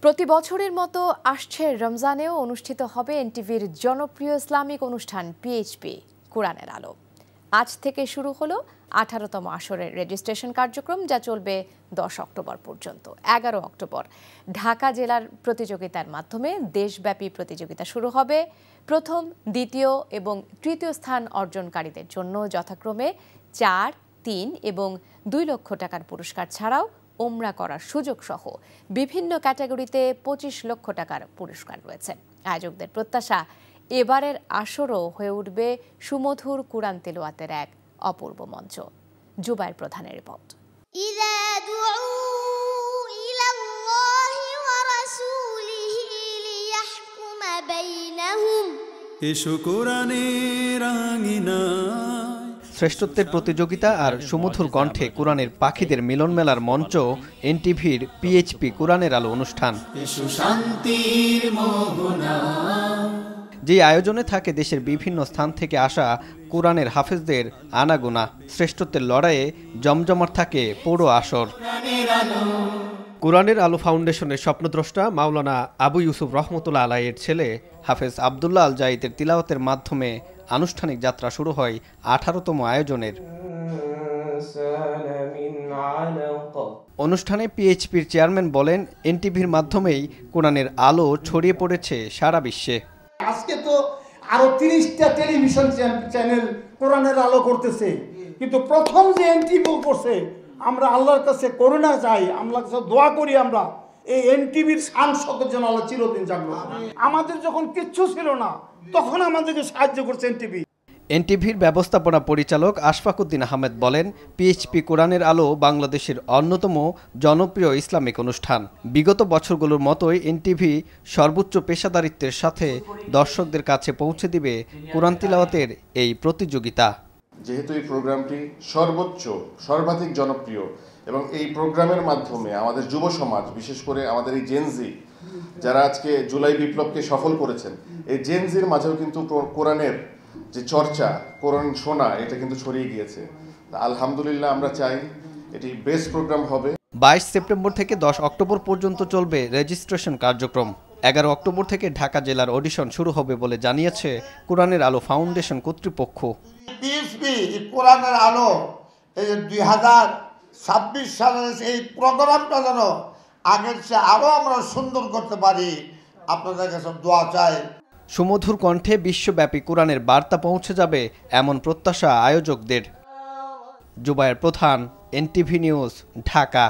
প্রতি বছরের মতো আসছে রমজানেও অনুষ্ঠিত হবে এনটিভির জনপ্রিয় ইসলামিক অনুষ্ঠান পিএইচপি কোরআনের আলো। আজ থেকে শুরু হলো 18তম আসরের রেজিস্ট্রেশন কার্যক্রম, যা চলবে 10 অক্টোবর পর্যন্ত। 11 অক্টোবর ঢাকা জেলার প্রতিযোগিতার মাধ্যমে দেশব্যাপী প্রতিযোগিতা শুরু হবে। প্রথম, দ্বিতীয় এবং তৃতীয় স্থান অর্জনকারীদের জন্য যথাক্রমে 4, 3 এবং 2 লক্ষ টাকার পুরস্কার ছাড়াও ওমরা করার সুযোগ সহ বিভিন্ন ক্যাটাগরিতে 25 লক্ষ টাকার পুরস্কার রয়েছে। আয়োজকদের প্রত্যাশা, এবারের আসরও হয়ে উঠবে সুমধুর কুরআন তেলাওয়াতের এক অপূর্ব মঞ্চ। জুবায়ের প্রধানের রিপোর্ট। শ্রেষ্ঠত্বের প্রতিযোগিতা আর সুমধুর কণ্ঠে কোরআনের পাখিদের মিলন মেলার মঞ্চ এনটিভির পিএইচপি কোরআনের আলো অনুষ্ঠান। যে আয়োজনে থাকে দেশের বিভিন্ন স্থান থেকে আসা কোরআনের হাফেজদের আনাগোনা। শ্রেষ্ঠত্বের লড়াইয়ে জমজমাট থাকে পুরো আসর। কোরআনের আলো ফাউন্ডেশনের স্বপ্নদ্রষ্টা মাওলানা আবু ইউসুফ রহমতুল্লাহ আলাইয়ের ছেলে হাফেজ আবদুল্লাহ আল জাইদের তিলাওয়াতের মাধ্যমে আনুষ্ঠানিক যাত্রা শুরু হয় 18তম আয়োজনের। অনুষ্ঠানে পিএইচপির চেয়ারম্যান বলেন, এনটিভির মাধ্যমেই কোরআনের আলো ছড়িয়ে পড়েছে সারা বিশ্বে। আজকে তো আরো 30টা টেলিভিশন চ্যানেল কোরআনের আলো করতেছে, কিন্তু প্রথম যে এনটিভি করছে, আমরা আল্লাহর কাছে করুণা চাই, আল্লাহর কাছে দোয়া করি, আমরা এই এনটিভির শান শকত যেন আল্লাহ চিরদিন জাগ্রত। আমাদের যখন কিচ্ছু ছিল না, তখন আমাদেরকে সাহায্য করছে এনটিভি। এনটিভির ব্যবস্থাপনা পরিচালক আশফাক উদ্দিন আহমেদ বলেন, পিএইচপি কোরআনের আলো বাংলাদেশের অন্যতম জনপ্রিয় ইসলামিক অনুষ্ঠান। বিগত বছরগুলোর মতোই এনটিভি সর্বোচ্চ পেশাদারিত্বের সাথে দর্শকদের কাছে পৌঁছে দিবে কোরআন তিলাওয়াতের এই প্রতিযোগিতা। যেহেতু এই প্রোগ্রামটি সর্বাধিক জনপ্রিয় এবং এই প্রোগ্রামের মাধ্যমে আমাদের যুব সমাজ, বিশেষ করে আমাদের এই জেনজি যারা আজকে জুলাই বিপ্লবকে সফল করেছেন, এই জেনজির মাঝেও কিন্তু কোরআনের যে চর্চা, কোরআন শোনা, এটা কিন্তু ছড়িয়ে গিয়েছে। আলহামদুলিল্লাহ, আমরা চাই এটি বেস্ট প্রোগ্রাম হবে। 22 সেপ্টেম্বর থেকে 10 অক্টোবর পর্যন্ত চলবে রেজিস্ট্রেশন কার্যক্রম। 11 অক্টোবর থেকে ঢাকা জেলার অডিশন শুরু হবে বলে জানিয়েছে কোরআনের আলো ফাউন্ডেশন কর্তৃপক্ষ। পিএইচপি কোরআনের আলো এই 2026 সালের এই প্রোগ্রামটা যেন আগের চেয়ে আরো আমরা সুন্দর করতে পারি, আপনাদের কাছে দোয়া চাই। সুমধুর কণ্ঠে বিশ্বব্যাপী কোরআনের বার্তা পৌঁছে যাবে এমন প্রত্যাশা আয়োজকদের। জুবায়ের প্রধান, এনটিভি নিউজ, ঢাকা।